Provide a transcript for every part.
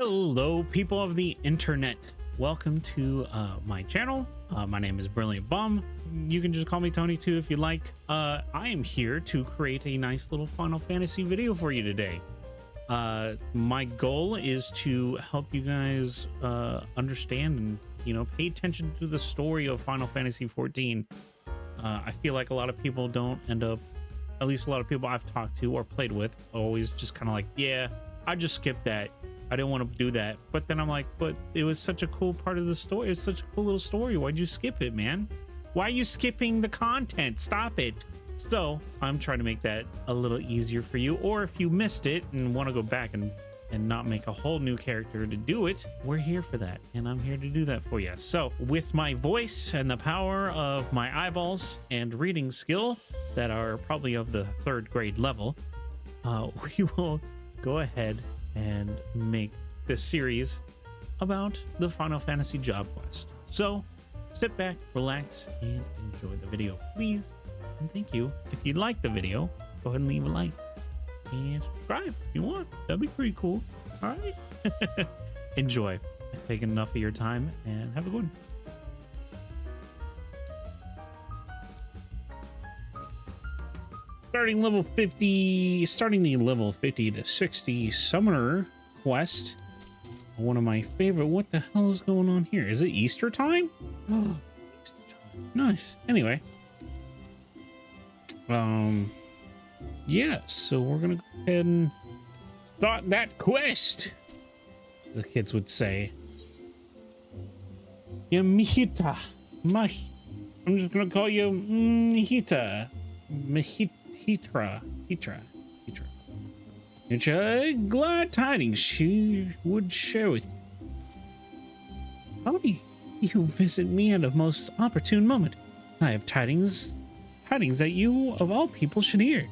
Hello, people of the internet. Welcome to my channel. My name is BrilliantBum. You can just call me Tony too if you like. I am here to create a nice little Final Fantasy video for you today. My goal is to help you guys understand and, you know, pay attention to the story of Final Fantasy XIV. I feel like a lot of people don't end up, at least a lot of people I've talked to or played with, always just kind of like, yeah, I just skipped that. I didn't want to do that. But then I'm like, but it was such a cool part of the story. It's such a cool little story. Why'd you skip it, man? Why are you skipping the content? Stop it. So I'm trying to make that a little easier for you. Or if you missed it and want to go back and not make a whole new character to do it, we're here for that. And I'm here to do that for you. So with my voice and the power of my eyeballs and reading skill that are probably of the 3rd grade level, we will go ahead and make this series about the Final Fantasy job quest. So sit back, relax, and enjoy the video, please. And thank you. If you like the video, go ahead and leave a like and subscribe if you want. That'd be pretty cool. All right. Enjoy. I've taken enough of your time and have a good one. Starting the level 50 to 60 Summoner quest. One of my favorite. What the hell is going on here? Is it Easter time? Oh, Easter time. Nice. Anyway. Yeah, so we're gonna go ahead and start that quest, as the kids would say. Yamihita. I'm just gonna call you Mihita. Hitra. It's a glad tidings she would share with you. Tony, you visit me at a most opportune moment. I have tidings that you of all people should hear.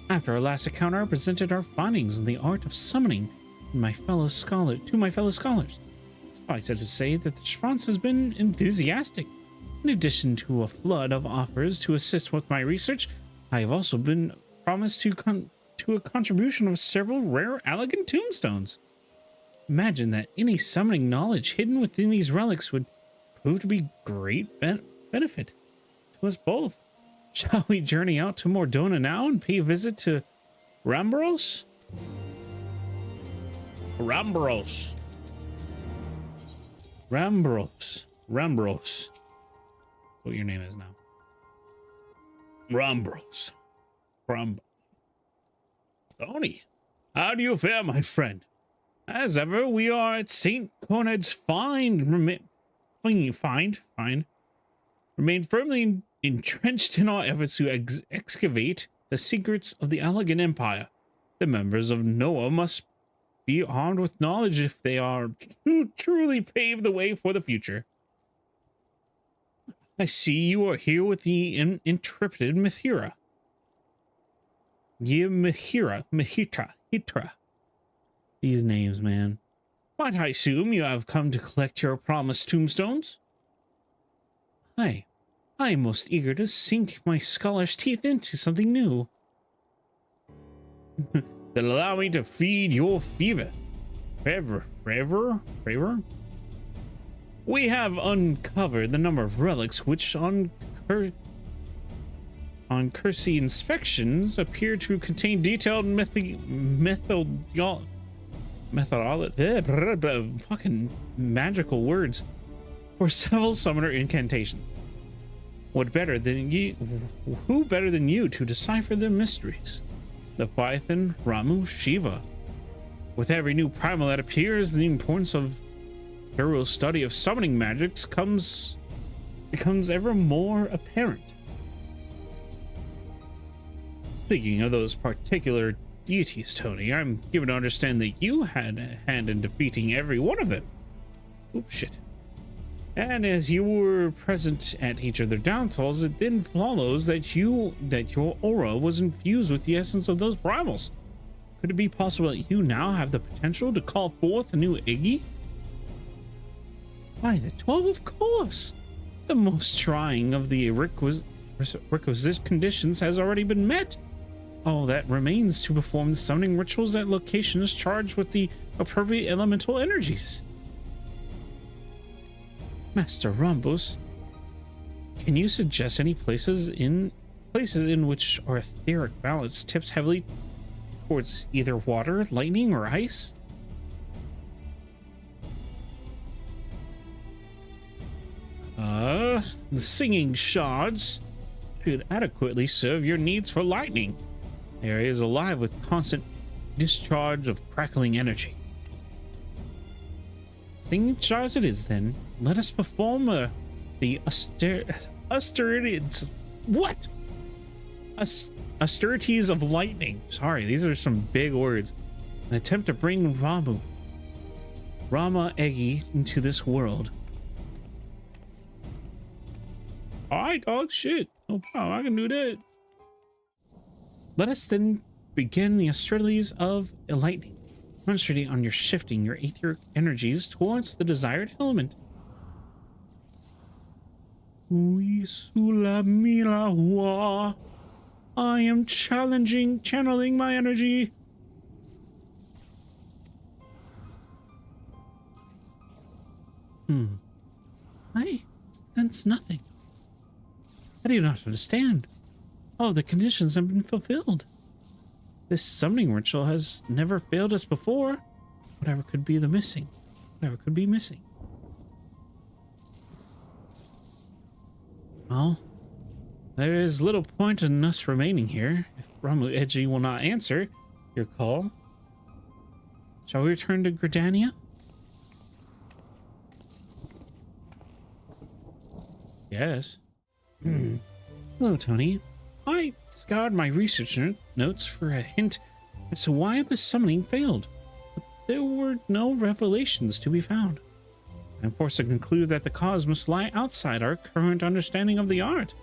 After our last encounter, I presented our findings in the art of summoning to my fellow scholars. Suffice it to say that the response has been enthusiastic. In addition to a flood of offers to assist with my research, I have also been promised to a contribution of several rare elegant tombstones. Imagine that any summoning knowledge hidden within these relics would prove to be great benefit to us both. Shall we journey out to Mordona now and pay a visit to Rambros? Rambros. That's what your name is now. Rambros. Tony, how do you fare, my friend? As ever, we are at St. Conrad's remain firmly entrenched in our efforts to excavate the secrets of the Allegan Empire. The members of Noah must be armed with knowledge if they are to truly pave the way for the future. I see you are here with the intrepid Mithira. Mihitra. These names, man. Might I assume you have come to collect your promised tombstones? I am most eager to sink my scholar's teeth into something new. That allow me to feed your fever. Forever? We have uncovered the number of relics which on cursory inspections appear to contain detailed fucking magical words for several summoner incantations. Who better than you to decipher the mysteries? Leviathan, Ramu, Shiva. With every new primal that appears, the importance of thorough study of summoning magics becomes ever more apparent. Speaking of those particular deities, Tony, I'm given to understand that you had a hand in defeating every one of them. Oops, shit. And as you were present at each of their downfalls, it then follows that your aura was infused with the essence of those primals. Could it be possible that you now have the potential to call forth a new Iggy? Why, the 12, of course. The most trying of the requisite conditions has already been met. All that remains to perform the summoning rituals at locations charged with the appropriate elemental energies. Master Rhombus, can you suggest any places in which our etheric balance tips heavily towards either water, lightning, or ice? The singing shards should adequately serve your needs for lightning. The area is alive with constant discharge of crackling energy. Singing shards it is then. Let us perform the austerities. What? Austerities of lightning. Sorry, these are some big words. An attempt to bring Rama Eggy into this world. Alright, dog, shit. No problem, I can do that. Let us then begin the austerities of lightning, concentrating on shifting your etheric energies towards the desired element. I am channeling my energy. I sense nothing. I do not understand. Oh, the conditions have been fulfilled. This summoning ritual has never failed us before. Whatever could be missing. Well, there is little point in us remaining here if Ramu Edgy will not answer your call. Shall we return to Gridania? Yes. Hello, Tony. I scoured my research notes for a hint as to why the summoning failed, but there were no revelations to be found. I'm forced to conclude that the cause must lie outside our current understanding of the art.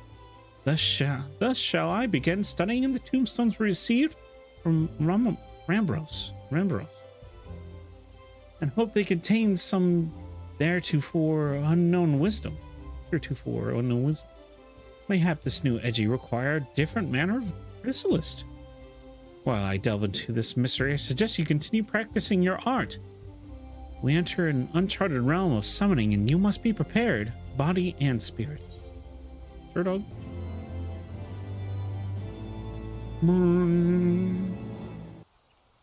Thus shall I begin studying the tombstones received from Rambros, and hope they contain some heretofore unknown wisdom. Mayhap this new Edgy require a different manner of chrysalis. While I delve into this mystery, I suggest you continue practicing your art. We enter an uncharted realm of summoning, and you must be prepared, body and spirit. Sure, dog.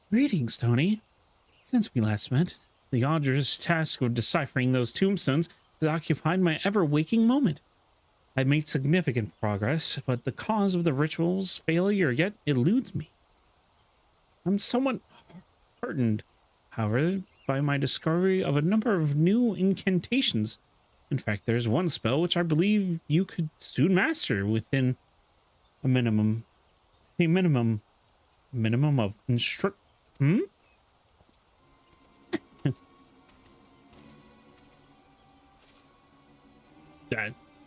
Greetings, Tony. Since we last met, the arduous task of deciphering those tombstones has occupied my ever-waking moment. I've made significant progress, but the cause of the ritual's failure yet eludes me. I'm somewhat heartened, however, by my discovery of a number of new incantations. In fact, there's one spell which I believe you could soon master within a minimum of instruct.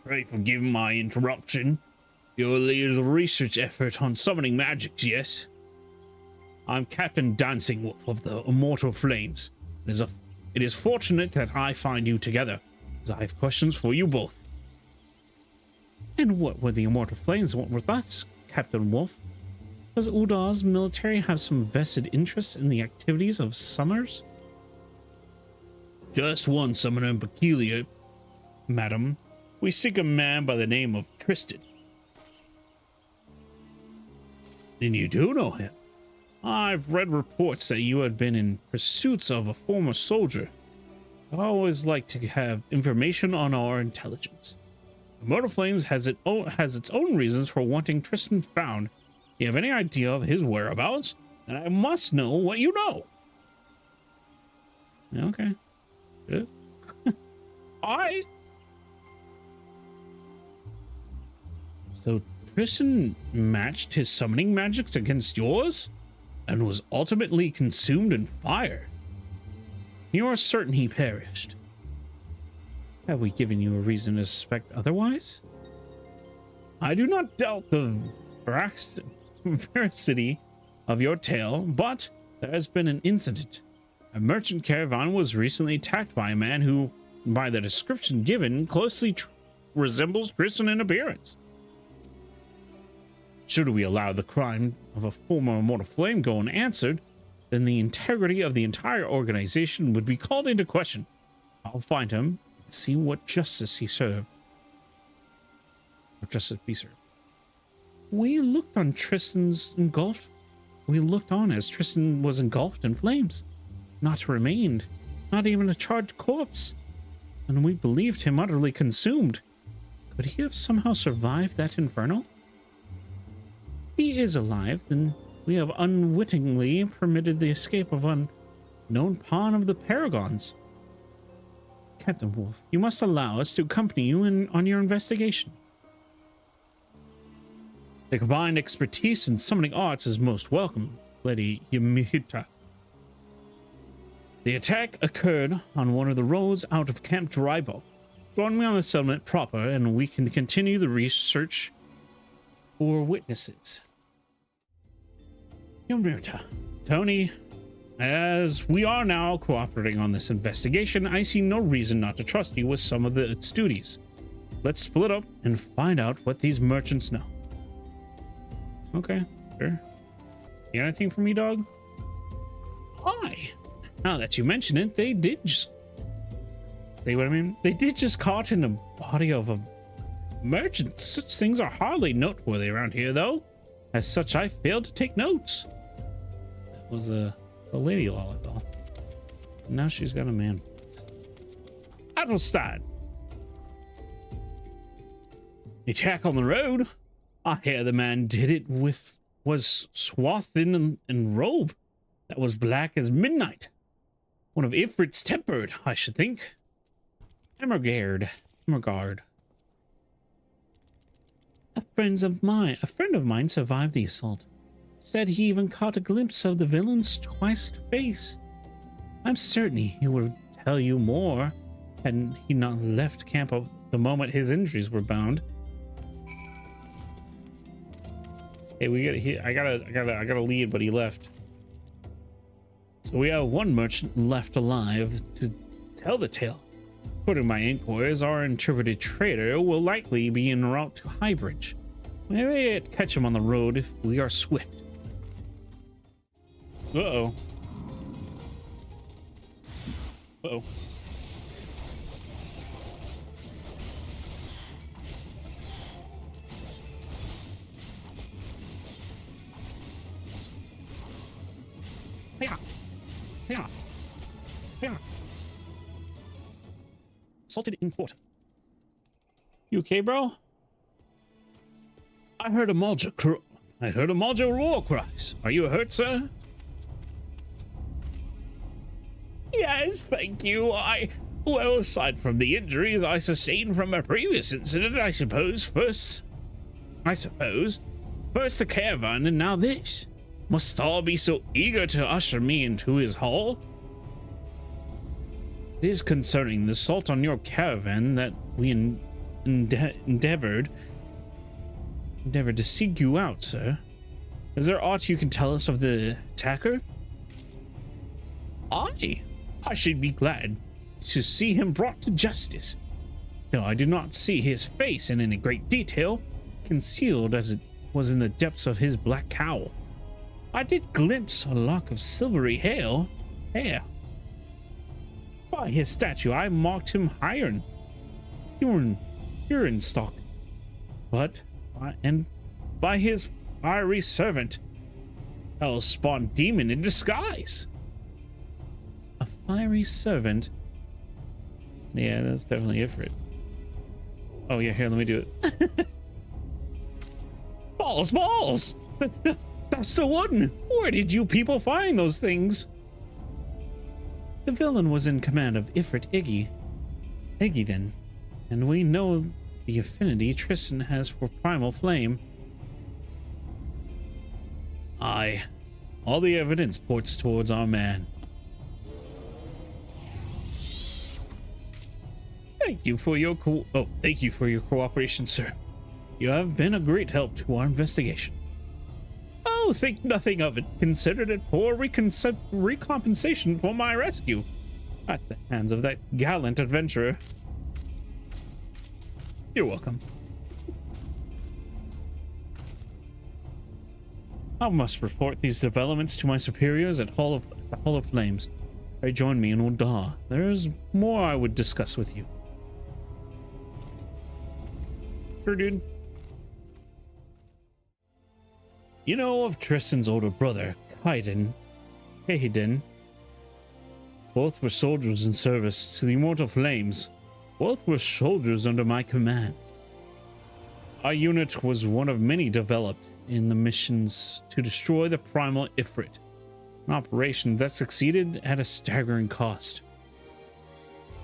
Pray forgive my interruption. Your leader's research effort on summoning magics, yes? I'm Captain Dancing Wolf of the Immortal Flames. It is fortunate that I find you together, as I have questions for you both. And what would the Immortal Flames want with us, Captain Wolf? Does Udar's military have some vested interest in the activities of summoners? Just one summoner in peculiar, madam. We seek a man by the name of Tristan. Then you do know him. I've read reports that you had been in pursuits of a former soldier. I always like to have information on our intelligence. Immortal Flames has its own reasons for wanting Tristan found. You have any idea of his whereabouts? Then I must know what you know. Okay. Good. So Tristan matched his summoning magics against yours and was ultimately consumed in fire. You are certain he perished. Have we given you a reason to suspect otherwise? I do not doubt the veracity of your tale, but there has been an incident. A merchant caravan was recently attacked by a man who, by the description given, closely resembles Tristan in appearance. Should we allow the crime of a former Immortal Flame go unanswered, then the integrity of the entire organization would be called into question. I'll find him and see what justice he served. Or justice be served. We looked on We looked on as Tristan was engulfed in flames, not remained, not even a charred corpse, and we believed him utterly consumed. Could he have somehow survived that inferno? If he is alive, then we have unwittingly permitted the escape of an unknown pawn of the Paragons. Captain Wolf, you must allow us to accompany you on your investigation. The combined expertise in summoning arts is most welcome, Lady Yamita. The attack occurred on one of the roads out of Camp Drybo. Join me on the settlement proper, and we can continue the research for witnesses. Yamita, Tony, as we are now cooperating on this investigation, I see no reason not to trust you with some of its duties. Let's split up and find out what these merchants know. Okay, sure. You got anything for me, dog? Aye. Now that you mention it, they did just... See what I mean? They did just caught in the body of a merchant. Such things are hardly noteworthy around here, though. As such, I failed to take notes. That was a lady Lollipop. Now she's got a man. Adelstein. The attack on the road. I hear the man did it was swathed in robe that was black as midnight. One of Ifrit's tempered, I should think. Emergard. A friend of mine survived the assault. Said he even caught a glimpse of the villain's twice face. I'm certain he would tell you more had he not left camp the moment his injuries were bound. Hey, I got a lead, but he left. So we have one merchant left alive to tell the tale. According to my inquiries, our interpreted trader will likely be en route to Highbridge. We may catch him on the road if we are swift. Uh-oh. Uh-oh. Yeah. Salted in port. You okay, bro? I heard a Malja roar cries. Are you hurt, sir? Yes, thank you. Well, aside from the injuries I sustained from a previous incident, I suppose first the caravan and now this. Must all be so eager to usher me into his hall? It is concerning the assault on your caravan that we endeavored to seek you out, sir. Is there aught you can tell us of the attacker? I should be glad to see him brought to justice. Though I do not see his face in any great detail, concealed as it was in the depths of his black cowl. I did glimpse a lock of silvery hair. By his statue, I marked him urine stock. And by his fiery servant, hell-spawned demon in disguise. A fiery servant? Yeah, that's definitely Ifrit. Oh yeah, here, let me do it. Balls! That's the one! Where did you people find those things? The villain was in command of Ifrit Iggy then, and we know the affinity Tristan has for primal flame. Aye, all the evidence points towards our man. Thank you for your cooperation, sir. You have been a great help to our investigation. Oh, think nothing of it. Considered it poor recompensation for my rescue at the hands of that gallant adventurer. You're welcome. I must report these developments to my superiors at the Hall of Flames. They join me in Ul'dah. There is more I would discuss with you. Sure, dude. You know of Tristan's older brother, Kahedin. Both were soldiers in service to the Immortal Flames. Both were soldiers under my command. Our unit was one of many developed in the missions to destroy the Primal Ifrit, an operation that succeeded at a staggering cost.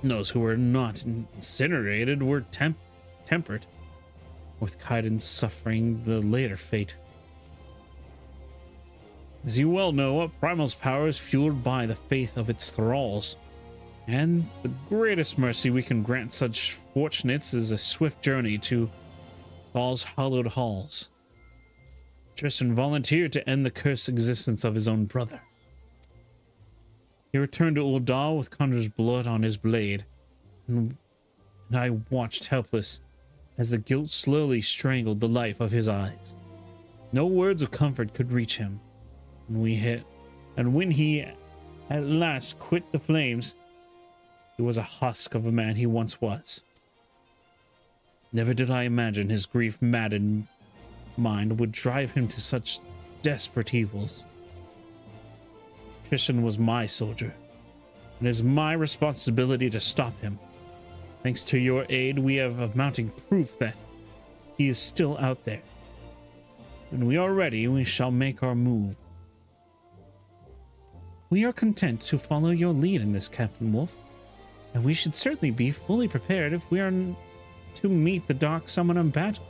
Those who were not incinerated were tempered, with Kaiden suffering the later fate. As you well know, a Primal's power is fueled by the faith of its thralls, and the greatest mercy we can grant such fortunates is a swift journey to Thal's hallowed halls. Tristan volunteered to end the cursed existence of his own brother. He returned to Ul'dah with Conjur's blood on his blade, and I watched helpless as the guilt slowly strangled the life of his eyes. No words of comfort could reach him. And when he at last quit the flames, he was a husk of a man he once was. Never did I imagine his grief-maddened mind would drive him to such desperate evils. Tristan was my soldier, and it is my responsibility to stop him. Thanks to your aid, we have a mounting proof that he is still out there. When we are ready, we shall make our move. We are content to follow your lead in this, Captain Wolf, and we should certainly be fully prepared if we are to meet the Dark Summoner in battle.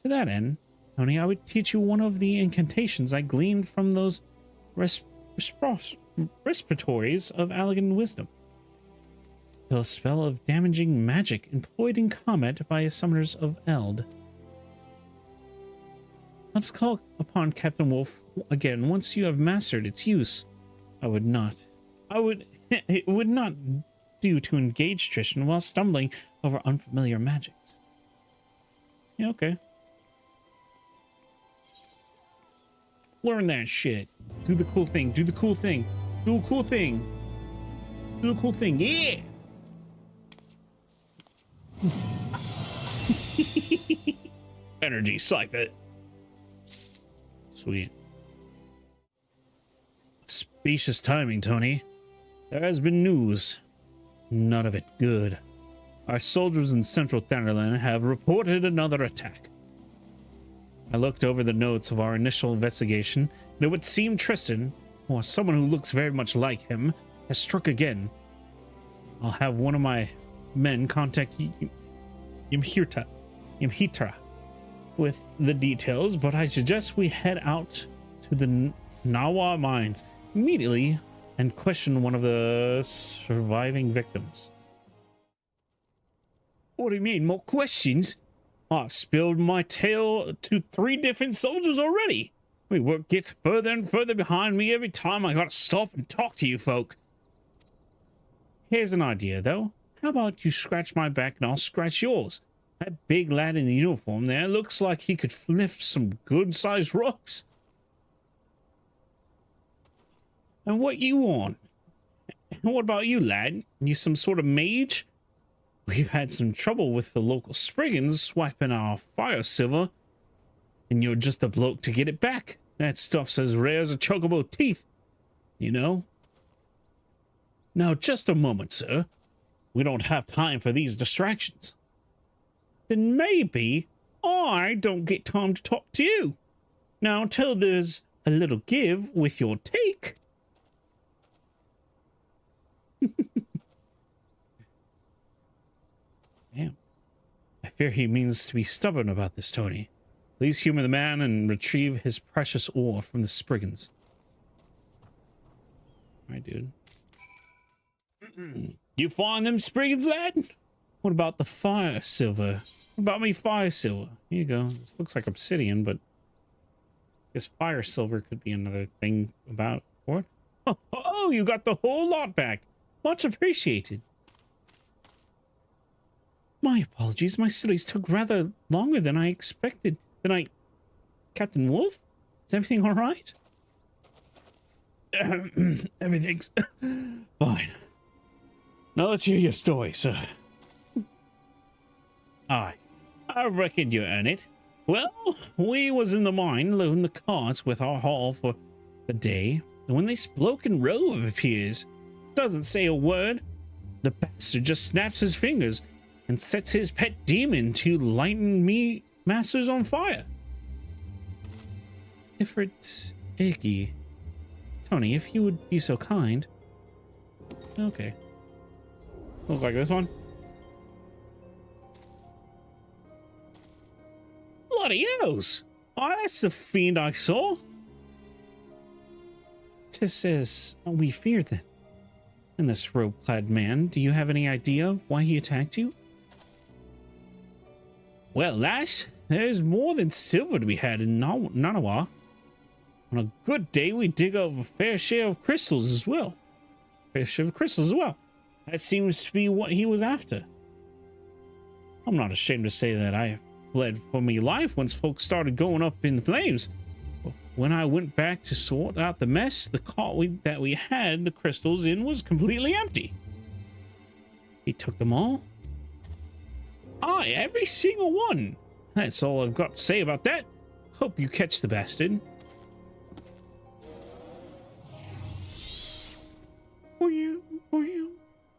To that end, Tony, I would teach you one of the incantations I gleaned from those respiratories of Allegan wisdom. A spell of damaging magic employed in combat by summoners of Eld. Let us call upon Captain Wolf again once you have mastered its use. It would not do to engage Tristan while stumbling over unfamiliar magics. Yeah, okay. Learn that shit. Do the cool thing. Do the cool thing. Do a cool thing. Do the cool thing. Yeah! Energy cipher. Sweet. Specious timing, Tony. There has been news. None of it good. Our soldiers in central Thunderland have reported another attack. I looked over the notes of our initial investigation, and it would seem Tristan, or someone who looks very much like him, has struck again. I'll have one of my men contact Yamhitra with the details, but I suggest we head out to the Nawa mines immediately and question one of the surviving victims. What do you mean, more questions? I've spilled my tale to 3 different soldiers already. Work gets further and further behind me every time I gotta stop and talk to you folk. Here's an idea, though. How about you scratch my back and I'll scratch yours? That big lad in the uniform there looks like he could lift some good-sized rocks. And what you want? What about you, lad? You some sort of mage? We've had some trouble with the local Spriggans swiping our fire silver, and you're just a bloke to get it back. That stuff's as rare as a chocobo teeth, you know? Now, just a moment, sir. We don't have time for these distractions. Then maybe I don't get time to talk to you. Now, until there's a little give with your take. Damn. I fear he means to be stubborn about this, Tony. Please humor the man and retrieve his precious ore from the Spriggans. Alright, dude. You find them Spriggans, lad? What about the fire silver? What about me fire silver? Here you go. This looks like obsidian, but I guess fire silver could be another thing about it. Oh, you got the whole lot back. Much appreciated. My apologies. My studies took rather longer than I expected. Captain Wolf? Is everything all right? Everything's fine. Now let's hear your story, sir. Aye, I reckon you earn it. Well, we was in the mine loading the carts with our haul for the day, and when this bloke in robe appears, doesn't say a word, the bastard just snaps his fingers and sets his pet demon to lighten me masters on fire. FFXIV. Tony, if you would be so kind. Okay. Look like this one. Bloody hells! Oh, that's the fiend I saw. This says we feared then. And this robe-clad man, do you have any idea why he attacked you? Well, lass, there's more than silver to be had in Nanawa. On a good day, we dig up a fair share of crystals as well. That seems to be what he was after. I'm not ashamed to say that I fled for me life once folks started going up in flames. When I went back to sort out the mess, the cart that we had the crystals in was completely empty. He took them all? Aye, every single one. That's all I've got to say about that. Hope you catch the bastard.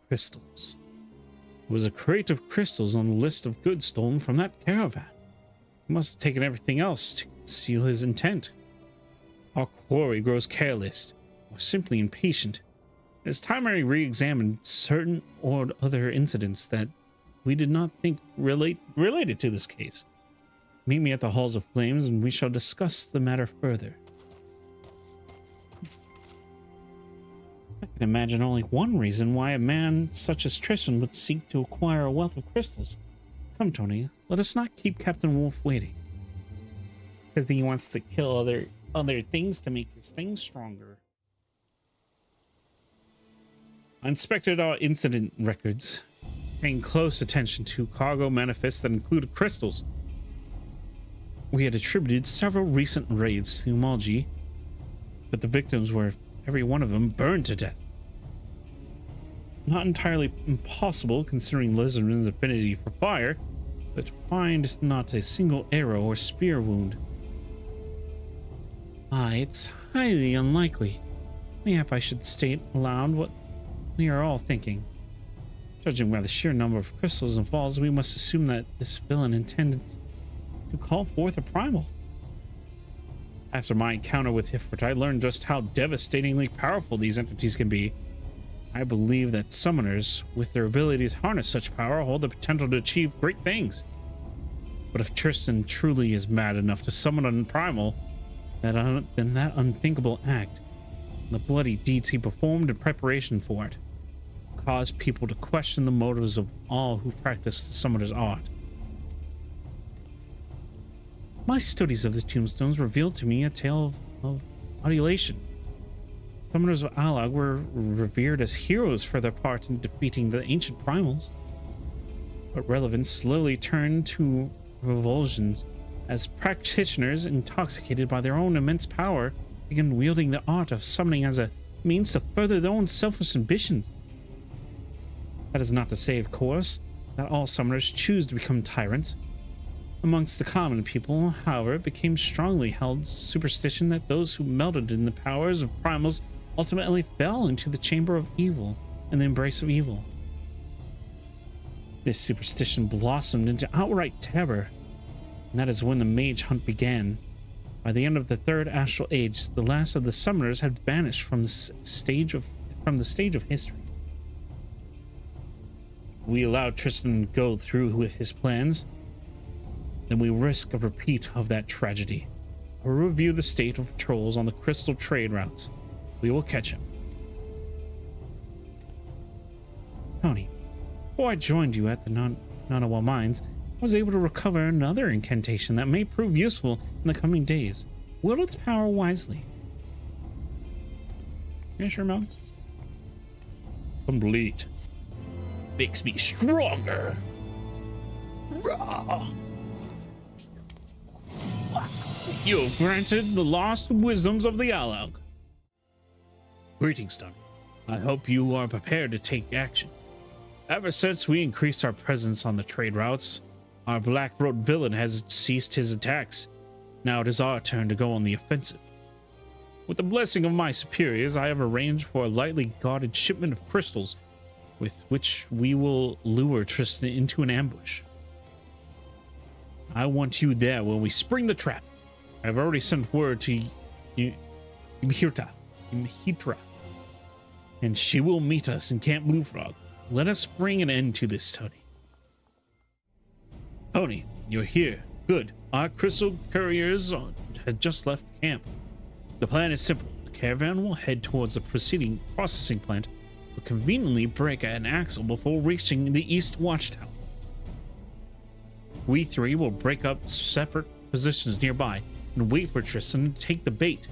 Crystals. There was a crate of crystals on the list of goods stolen from that caravan. He must have taken everything else to conceal his intent. Our quarry grows careless, or simply impatient. It is time I re-examined certain or other incidents that we did not think related to this case. Meet me at the Halls of Flames and we shall discuss the matter further. I can imagine only one reason why a man such as Tristan would seek to acquire a wealth of crystals. Come, Tony, let us not keep Captain Wolf waiting. Because he wants to kill other things to make his things stronger. I inspected our incident records, paying close attention to cargo manifests that included crystals. We had attributed several recent raids to Malji, but the victims were every one of them burned to death. Not entirely impossible considering Lizardman's affinity for fire, but find not a single arrow or spear wound. Aye, it's highly unlikely. Mayhap I should state aloud what we are all thinking. Judging by the sheer number of crystals involved, we must assume that this villain intended to call forth a primal. After my encounter with Ifrit, I learned just how devastatingly powerful these entities can be. I believe that summoners, with their ability to harness such power, hold the potential to achieve great things. But if Tristan truly is mad enough to summon a primal, then that unthinkable act, the bloody deeds he performed in preparation for it, caused people to question the motives of all who practice the summoner's art. My studies of the tombstones revealed to me a tale of adulation. Summoners of Alag were revered as heroes for their part in defeating the ancient primals, but relevance slowly turned to revulsions as practitioners, intoxicated by their own immense power, began wielding the art of summoning as a means to further their own selfish ambitions. That is not to say, of course, that all summoners choose to become tyrants. Amongst the common people, however, it became strongly held superstition that those who melted in the powers of primals ultimately fell into the chamber of evil and the embrace of evil. This superstition blossomed into outright terror, and that is when the mage hunt began. By the end of the Third Astral Age, the last of the summoners had vanished from the stage of history. If we allow Tristan to go through with his plans, then we risk a repeat of that tragedy. We'll review the state of patrols on the crystal trade routes. We will catch him. Tony, before I joined you at the Nanawa mines, I was able to recover another incantation that may prove useful in the coming days. Wield its power wisely. Yeah, sure, Mel. Complete. Makes me stronger. Rah. You have granted the lost wisdoms of the Alog. Greetings, Tony. I hope you are prepared to take action. Ever since we increased our presence on the trade routes, our black-robed villain has ceased his attacks. Now it is our turn to go on the offensive. With the blessing of my superiors, I have arranged for a lightly guarded shipment of crystals with which we will lure Tristan into an ambush. I want you there when we spring the trap. I have already sent word to Imhitra, and she will meet us in Camp Blue Frog. Let us bring an end to this, Tony. Tony, you're here. Good. Our crystal couriers had just left camp. The plan is simple. The caravan will head towards the processing plant, but conveniently break an axle before reaching the east watchtower. We three will break up separate positions nearby and wait for Tristan to take the bait.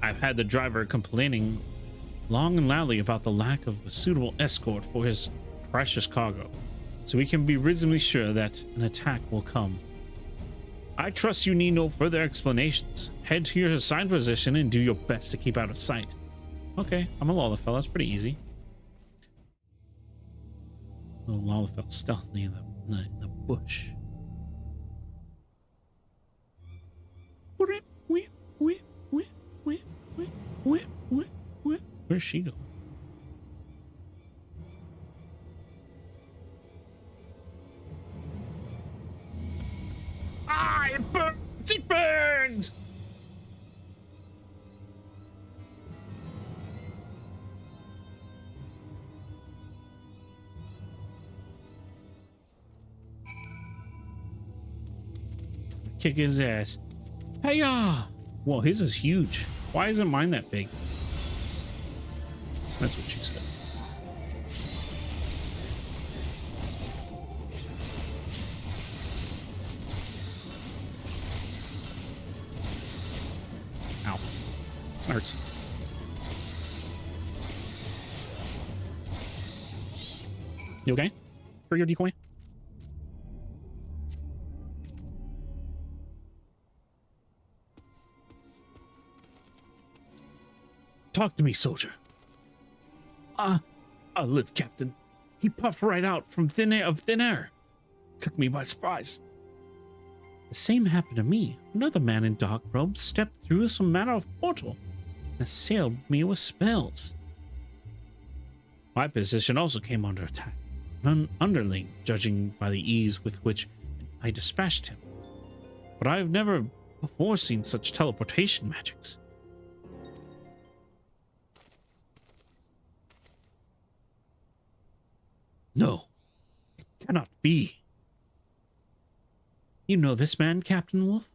I've had the driver complaining long and loudly about the lack of a suitable escort for his precious cargo, so we can be reasonably sure that an attack will come. I trust you need no further explanations. Head to your assigned position and do your best to keep out of sight. Okay, I'm a Lalafell. That's pretty easy. Little Lalafell stealthily in the bush. Where's she go? Ah, it burns! It burns! Kick his ass. Hey-ya! Whoa, his is huge. Why isn't mine that big? That's what she said. Ow. That hurts. You okay? For your decoy? Talk to me, soldier. I live, Captain. He popped right out from thin air. Took me by surprise. The same happened to me. Another man in dark robes stepped through some manner of portal and assailed me with spells. My position also came under attack. An underling, judging by the ease with which I dispatched him. But I have never before seen such teleportation magics. No, it cannot be. You know this man, Captain Wolf?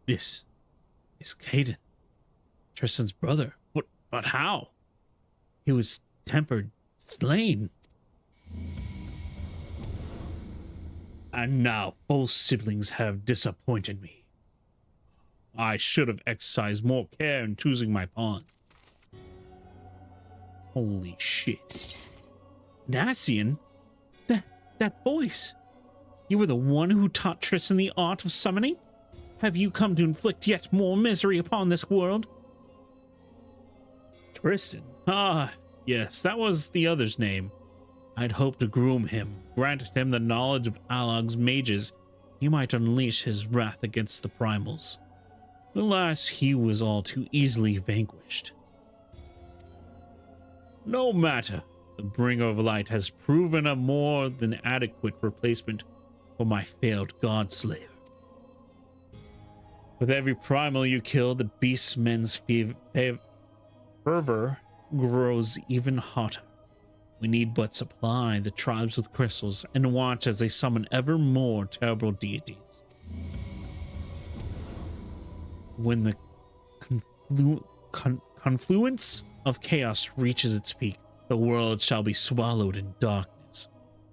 This is Caden, Tristan's brother. But how? He was tempered, slain. And now both siblings have disappointed me. I should have exercised more care in choosing my pawn. Holy shit. Nassian? That voice. You were the one who taught Tristan the art of summoning? Have you come to inflict yet more misery upon this world? Tristan? Ah, yes, that was the other's name. I'd hoped to groom him, granted him the knowledge of Alog's mages. He might unleash his wrath against the Primals. Alas, he was all too easily vanquished. No matter. The Bringer of Light has proven a more than adequate replacement for my failed Godslayer. With every primal you kill, the beastmen's fervor grows even hotter. We need but supply the tribes with crystals and watch as they summon ever more terrible deities. When the confluence of chaos reaches its peak, the world shall be swallowed in darkness.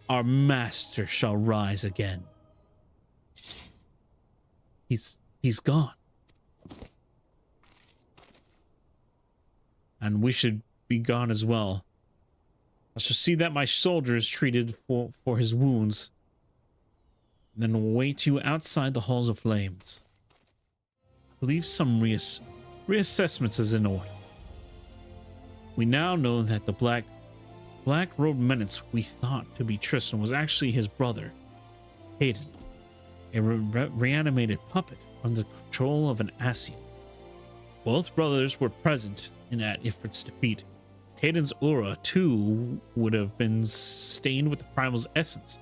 Our master shall rise again. He's gone. And we should be gone as well. I shall see that my soldier is treated for his wounds. then await you outside the halls of flames. I believe some reassessments is in order. We now know that the black robed menace we thought to be Tristan was actually his brother, Hayden, a reanimated puppet under the control of an Asian. Both brothers were present in at Ifrit's defeat. Hayden's aura, too, would have been stained with the Primal's essence,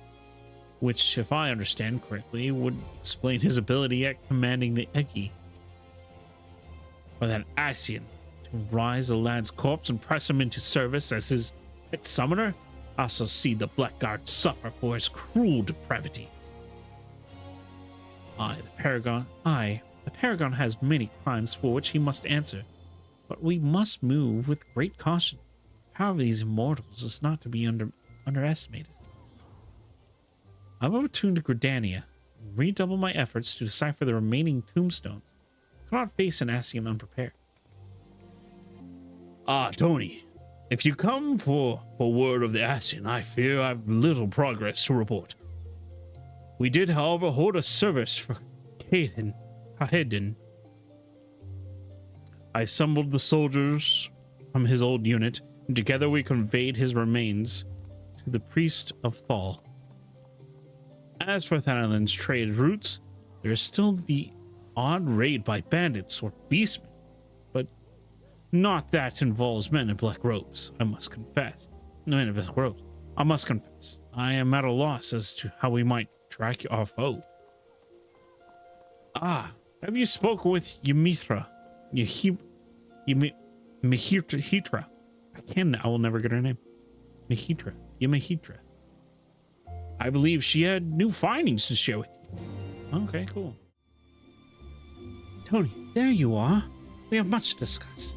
which, if I understand correctly, would explain his ability at commanding the Egi. For that Asian to rise the lad's corpse and press him into service as his pet summoner, I shall see the Blackguard suffer for his cruel depravity. The Paragon has many crimes for which he must answer, but we must move with great caution. The power of these immortals is not to be underestimated. I will return to Gridania and redouble my efforts to decipher the remaining tombstones. I cannot face an Asian unprepared. Ah, Tony, if you come for word of the Asian, I fear I have little progress to report. We did, however, hold a service for Hayden. I assembled the soldiers from his old unit, and together we conveyed his remains to the priest of Thal. As for Thanalin's trade routes, there is still the odd raid by bandits or beastmen, but not that involves men in black robes, I must confess. Men in black robes. I must confess, I am at a loss as to how we might track our foe. Ah, have you spoken with Ymithra? Ymithra. I will never get her name. Ymithra. I believe she had new findings to share with you. Okay, cool. Tony, there you are. We have much to discuss.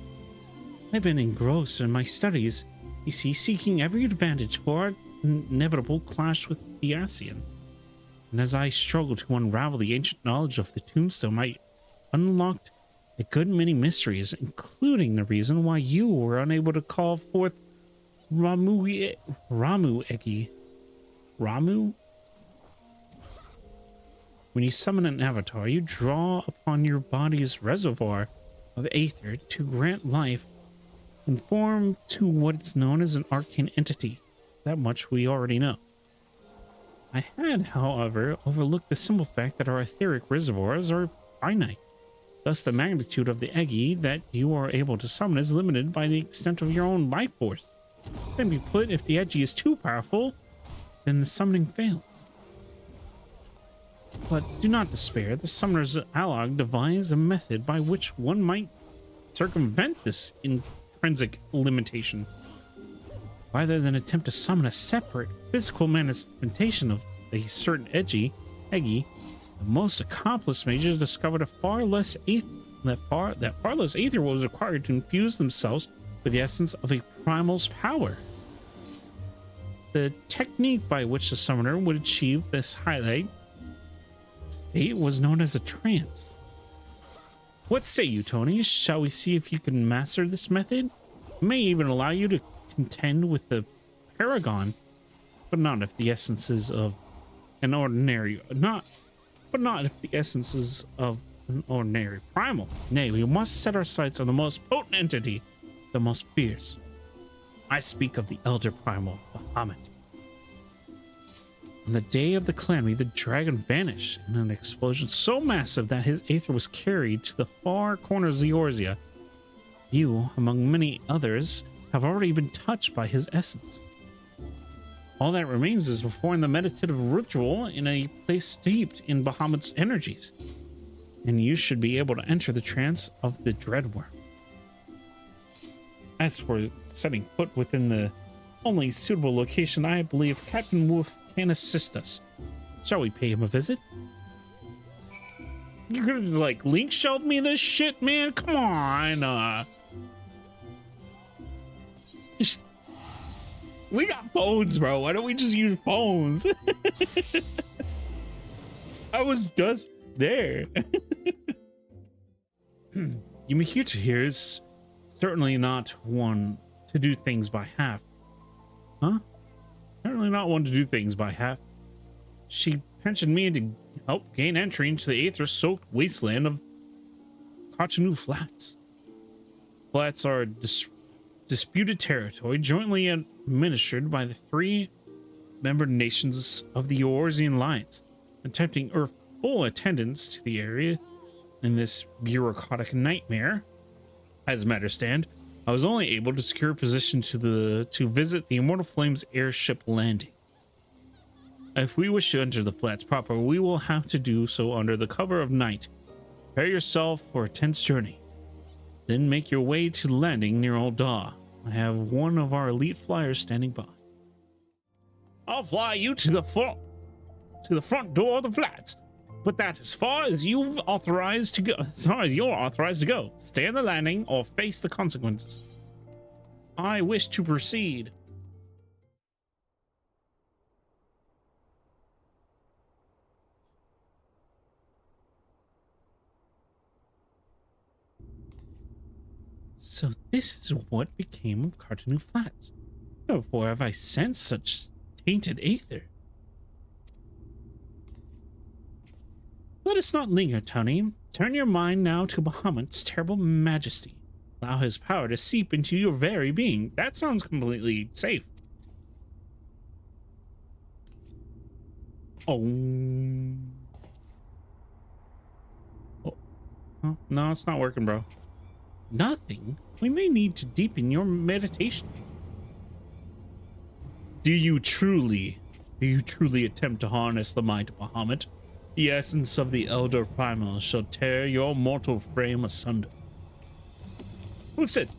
I've been engrossed in my studies, you see, seeking every advantage for our inevitable clash with the Asian. And as I struggled to unravel the ancient knowledge of the tombstone, I unlocked a good many mysteries, including the reason why you were unable to call forth Ramu Egi. Ramu? When you summon an avatar, you draw upon your body's reservoir of aether to grant life and form to what's known as an arcane entity. That much we already know. I had, however, overlooked the simple fact that our etheric reservoirs are finite. Thus, the magnitude of the Egi that you are able to summon is limited by the extent of your own life force. Simply put, if the Egi is too powerful, then the summoning fails. But do not despair. The summoner's Alog devised a method by which one might circumvent this intrinsic limitation. Rather than attempt to summon a separate physical manifestation of a certain Egi, the most accomplished mages discovered that far less aether was required to infuse themselves with the essence of a primal's power. The technique by which the summoner would achieve this highlight state was known as a trance. What say you, Tony? Shall we see if you can master this method? It may even allow you to contend with the Paragon, but not if the essences of an ordinary primal. Nay, we must set our sights on the most potent entity, the most fierce. I speak of the elder primal, Bahamut. On the day of the calamity, the dragon vanished in an explosion so massive that his aether was carried to the far corners of Eorzea. You, among many others, have already been touched by his essence. All that remains is perform the meditative ritual in a place steeped in Bahamut's energies, and you should be able to enter the trance of the Dreadworm. As for setting foot within the only suitable location, I believe Captain Wolf can assist us. Shall we pay him a visit? You're gonna like link shelled me this shit, man? Come on. We got phones, bro. Why don't we just use phones? I was just there. Ymithra here is certainly not one to do things by half. Huh? Certainly not one to do things by half. She pensioned me to help gain entry into the aether-soaked wasteland of Cotonou Flats. Flats are disputed territory jointly administered by the 3 member nations of the Eorzean Alliance, attempting Earth full attendance to the area in this bureaucratic nightmare. As matters stand, I was only able to secure position to visit the Immortal Flames airship landing. If we wish to enter the flats proper, we will have to do so under the cover of night. Prepare yourself for a tense journey. Then make your way to the landing near Old Daw. I have one of our elite flyers standing by. I'll fly you to the front door of the flats, but that's as far as you're authorized to go. Stay on the landing or face the consequences. I wish to proceed. So this is what became of Cotonou Flats. Never before have I sensed such tainted aether. Let us not linger, Tony. Turn your mind now to Bahamut's terrible majesty. Allow his power to seep into your very being. That sounds completely safe. Oh. Oh, no, it's not working, bro. Nothing? We may need to deepen your meditation. Do you truly attempt to harness the might of Bahamut? The essence of the elder Primals shall tear your mortal frame asunder. Who said?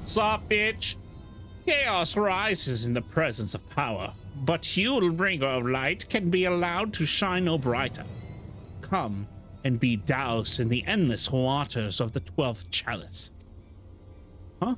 Sup, bitch? Chaos rises in the presence of power, but you, bringer of light, can be allowed to shine no brighter. Come and be doused in the endless waters of the 12th chalice. Huh?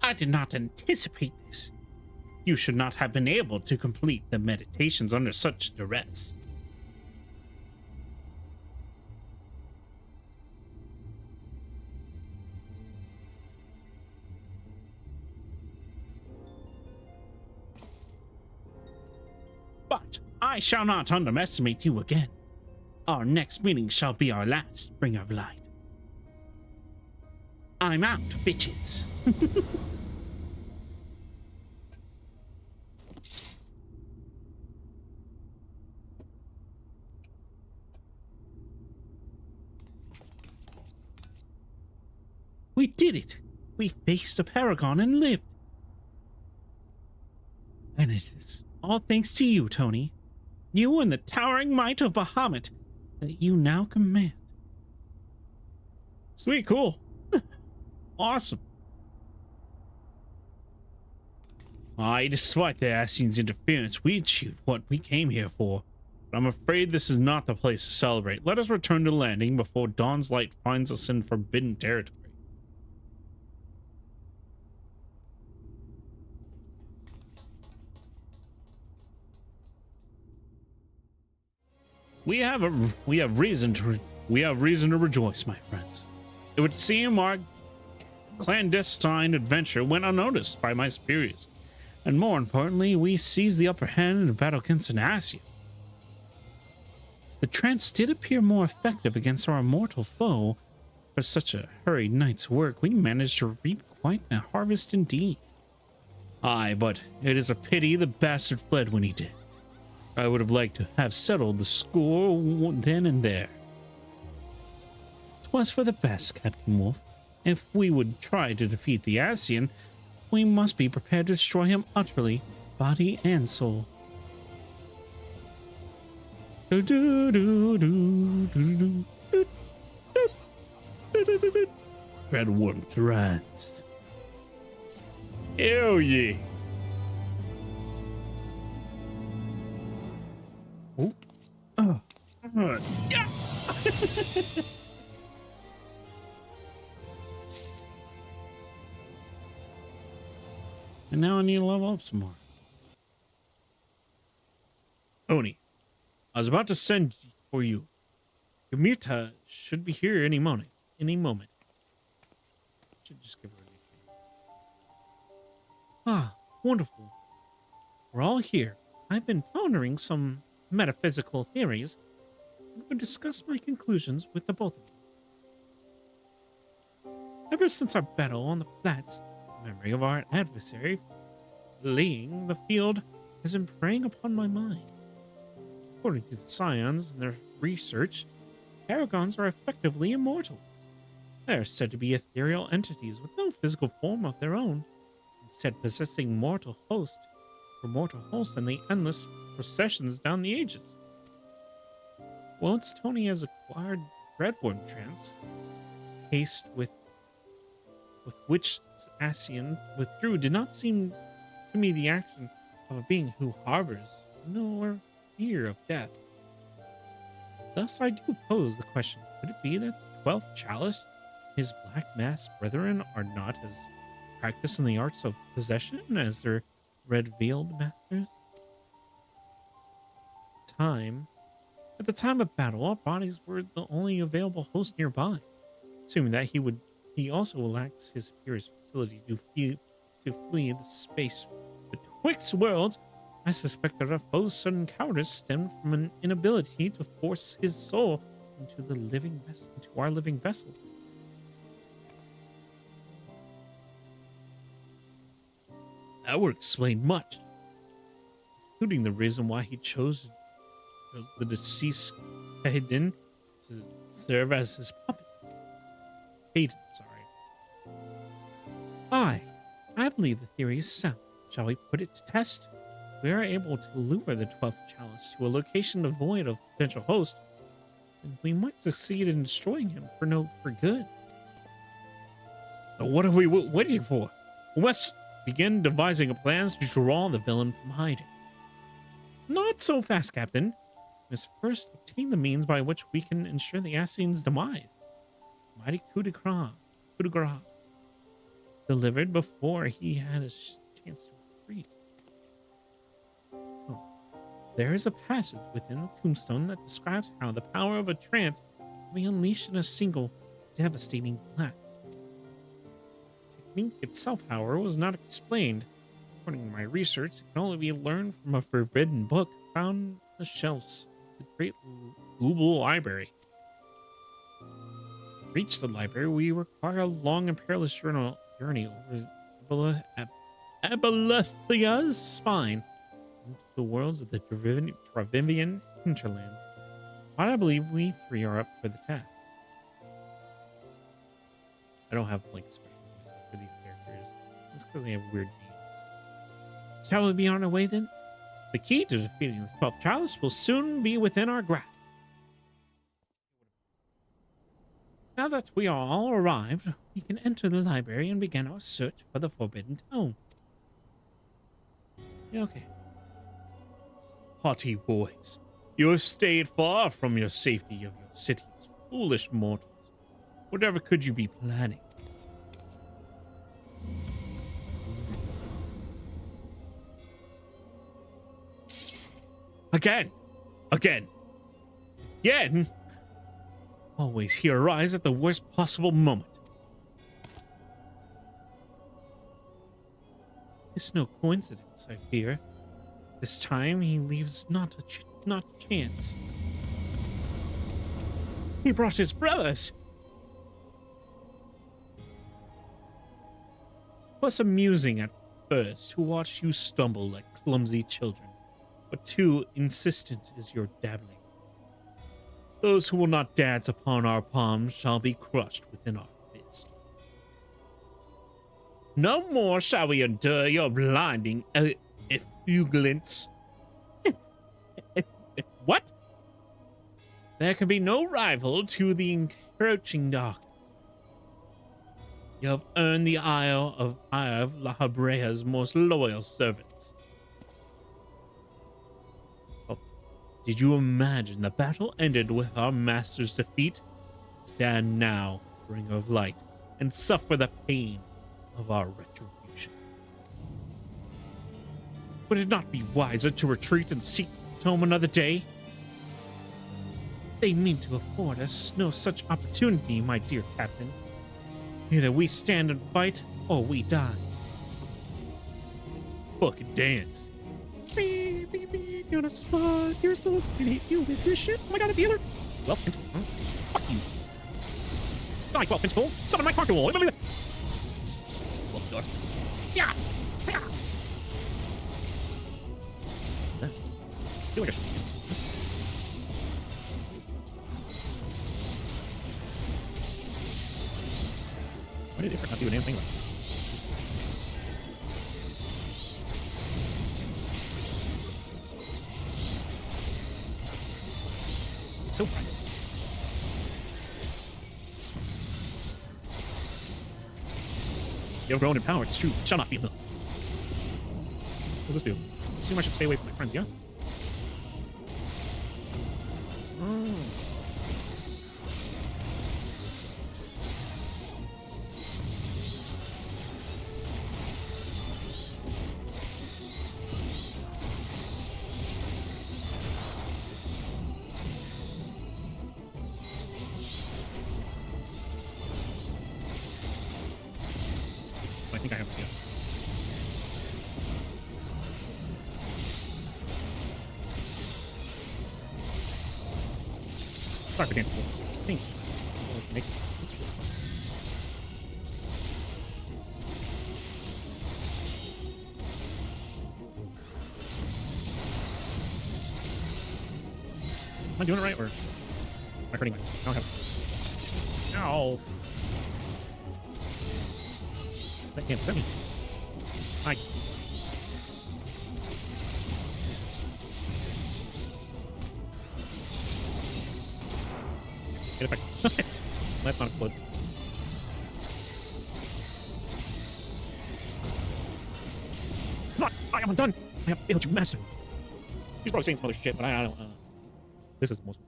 I did not anticipate this. You should not have been able to complete the meditations under such duress. But I shall not underestimate you again. Our next meeting shall be our last, bringer of light. I'm out, bitches. We did it. We faced a paragon and lived. And it is all thanks to you, Tony. You and the towering might of Bahamut that you now command. Sweet, cool. Awesome. Aye, despite the Ascian's interference, we achieved what we came here for. But I'm afraid this is not the place to celebrate. Let us return to landing before dawn's light finds us in forbidden territory. We have reason to rejoice, my friends. It would seem our clandestine adventure went unnoticed by my superiors, and more importantly, we seized the upper hand in a battle against an Ascian. The trance did appear more effective against our immortal foe. For such a hurried night's work, we managed to reap quite a harvest indeed. Aye, but it is a pity the bastard fled when he did. I would have liked to have settled the score then and there. 'Twas for the best, Captain Wolf. If we would try to defeat the Ascian, we must be prepared to destroy him utterly, body and soul. Red worms rats. Hell yeah. Yeah. And now I need to level up some more. Oni, I was about to send for you. Yamita should be here any moment. Any moment. Should just give her a nickname. Ah, wonderful. We're all here. I've been pondering some metaphysical theories. I'm going to discuss my conclusions with the both of you. Ever since our battle on the flats, the memory of our adversary fleeing the field has been preying upon my mind. According to the Scions and their research, paragons are effectively immortal. They are said to be ethereal entities with no physical form of their own, instead possessing mortal hosts in the endless processions down the ages. Once Tony has acquired Dreadworm trance, haste with which Asian withdrew did not seem to me the action of a being who harbors no fear of death. Thus I do pose the question, could it be that the 12th Chalice, his black masked brethren, are not as practiced in the arts of possession as their red-veiled masters? At the time of battle, our bodies were the only available host nearby. Assuming that he also lacks his superior's facility to flee the space betwixt worlds, I suspect that our foe's sudden cowardice stemmed from an inability to force his soul into our living vessels. That would explain much, including the reason why he chose the deceased Hayden to serve as his puppet. I believe the theory is sound. Shall we put it to test? If we are able to lure the 12th Chalice to a location devoid of potential host, then we might succeed in destroying him for good. Now what are we waiting for? We must begin devising plans to draw the villain from hiding. Not so fast, Captain. We must first obtain the means by which we can ensure the Asian's demise. Mighty coup de grace. Delivered before he had a chance to retreat. There is a passage within the tombstone that describes how the power of a trance can be unleashed in a single devastating blast. The technique itself, however, was not explained. According to my research, it can only be learned from a forbidden book found on the shelves of the Great Google Library. To reach the library, we require a long and perilous journey over Abelethia's spine into the worlds of the Dravivian hinterlands. But I believe we three are up for the task. I don't have like special voices for these characters. It's because they have weird names. Shall we be on our way then? The key to defeating the 12th Chalice will soon be within our grasp. Now that we are all arrived, we can enter the library and begin our search for the Forbidden Tome. Yeah, okay. Haughty voice, you have stayed far from your safety of your cities, foolish mortals. Whatever could you be planning? Again! Always he arrives at the worst possible moment. It's no coincidence, I fear. This time he leaves not a chance. He brought his brothers. It was amusing at first to watch you stumble like clumsy children, but too insistent is your dabbling. Those who will not dance upon our palms shall be crushed within our fist. No more shall we endure your blinding effulgence. What? There can be no rival to the encroaching darkness. You have earned the ire of La Habrea's most loyal servants. Did you imagine the battle ended with our master's defeat? Stand now, bringer of light, and suffer the pain of our retribution. Would it not be wiser to retreat and seek the tome another day? They mean to afford us no such opportunity, my dear captain. Either we stand and fight, or we die. Fucking dance. You're so hate you with this shit. Oh my god, it's healer. Well, Pentacle. Fuck you. Die, well, Pentacle. Summon my Conqueror. Well, God. Yeah. Yeah. What's that? I feel like I should. Why did it not do an damn thing? It's so bright. You have grown in power, it is true. It shall not be enough. What does this do? I assume I should stay away from my friends, yeah? Oh. I think I have to go. Sorry for dancing. I think I was making. Am I doing it right, or am I hurting myself? I don't have. Ow! That can't hurt me. Hi. Get effective. Let's not explode. Come on! I am undone! I have failed you, master! He's probably saying some other shit, but I don't, this is the most...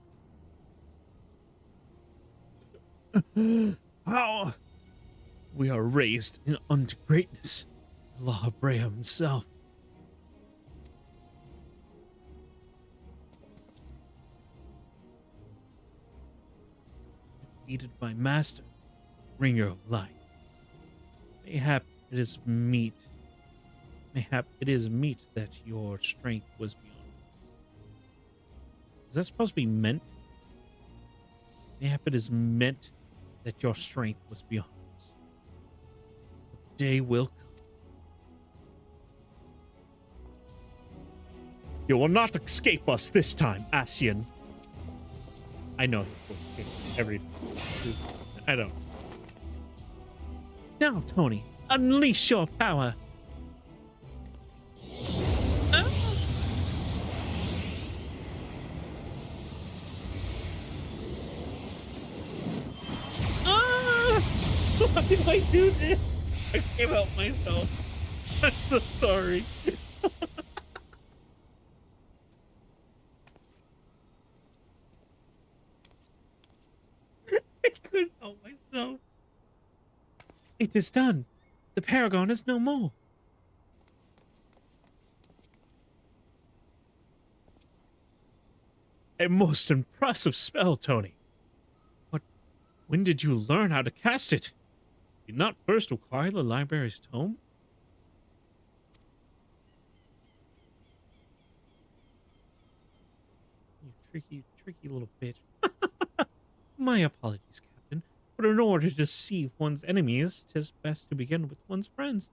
How? We are raised unto greatness. Law Brea himself. Defeated by master, bringer of light. Mayhap it is meet. Mayhap it is meet that your strength was beyond us. Is that supposed to be meant? Mayhap it is meant that your strength was beyond us. But the day will come. You will not escape us this time, Asian. I know every time. I don't. Now, Tony, unleash your power. Why did I do this? I can't help myself. I'm so sorry. I couldn't help myself. It is done. The Paragon is no more. A most impressive spell, Tony. But when did you learn how to cast it? Did you not first acquire the library's tome? You tricky little bitch. My apologies, Captain. But in order to deceive one's enemies, 'tis best to begin with one's friends.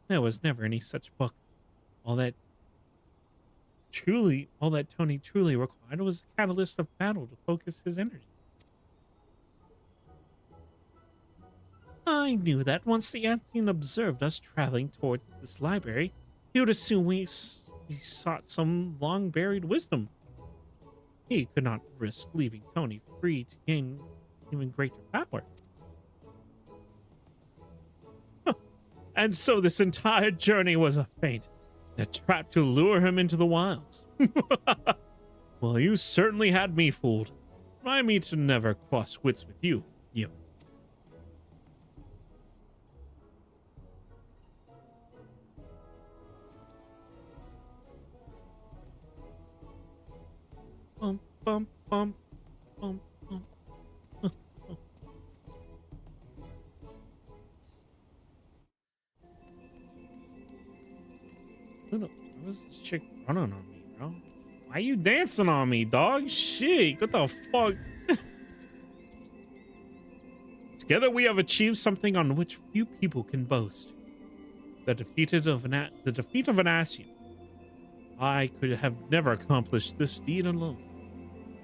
There was never any such book. All that Tony truly required was a catalyst of battle to focus his energy. I knew that once the Ancient observed us traveling towards this library, he would assume we sought some long-buried wisdom. He could not risk leaving Tony free to gain even greater power. And so this entire journey was a feint, a trap to lure him into the wilds. Well, you certainly had me fooled. Try me to never cross wits with you. bum, bum, bum, bum. Who the was this chick running on me, bro? Why you dancing on me, dog? Shit, what the fuck? Together we have achieved something on which few people can boast. The defeat of an Asian. I could have never accomplished this deed alone.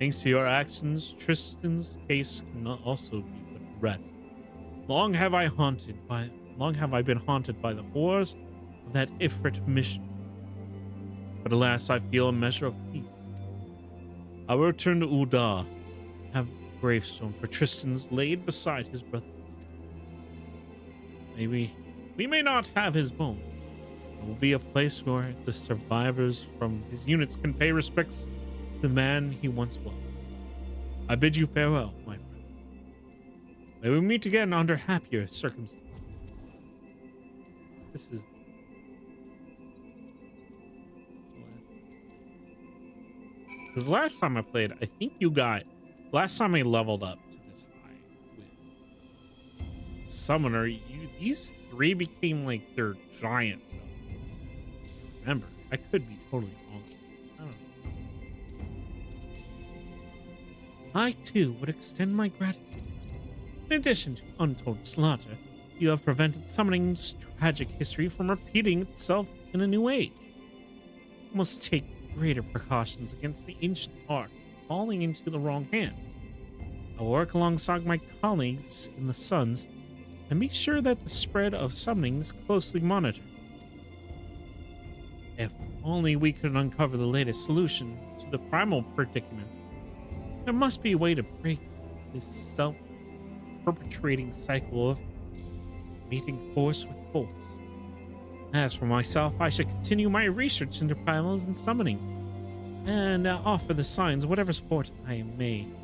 Thanks to your actions, Tristan's case can also be put to rest. Long have I been haunted by the horrors of that Ifrit mission. But alas, I feel a measure of peace. I will return to Ul'dah, have a gravestone for Tristan's laid beside his brothers. Maybe we may not have his bone. It will be a place where the survivors from his units can pay respects to the man he once was. I bid you farewell, my friend. May we meet again under happier circumstances. This is because last time I played, I think last time I leveled up to this high with Summoner, these three became like they're giants. Remember, I could be totally wrong. I don't know. I too would extend my gratitude. In addition to untold slaughter, you have prevented summoning's tragic history from repeating itself in a new age. You must take greater precautions against the ancient art falling into the wrong hands. I will work alongside my colleagues in the Suns and be sure that the spread of summoning is closely monitored. If only we could uncover the latest solution to the primal predicament. There must be a way to break this self-perpetuating cycle of meeting force with force. As for myself, I should continue my research into primals and summoning, and offer the signs whatever support I am able.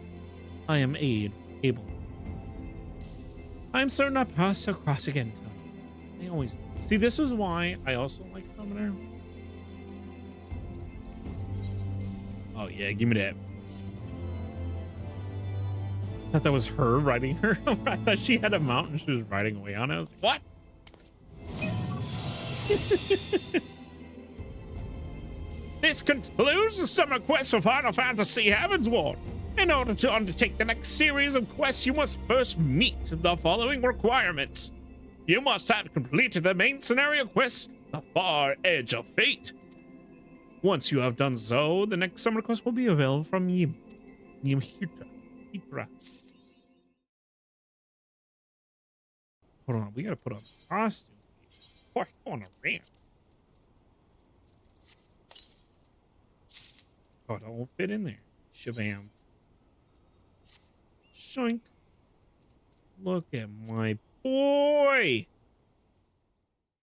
I am certain our paths will cross again, Tony. I always do. See, this is why I also like Summoner. Oh yeah, give me that. I thought that was her riding her. I thought she had a mountain she was riding away on it. I was like, what? This concludes the summer quest for Final Fantasy Heavensward. In order to undertake the next series of quests, you must first meet the following requirements. You must have completed the main scenario quest, The Far Edge of Fate. Once you have done so, the next summer quest will be available from Hitra. Hold on, we gotta put on costume. Boy, I want to rant. Oh, it won't fit in there. Shabam. Shoink. Look at my boy.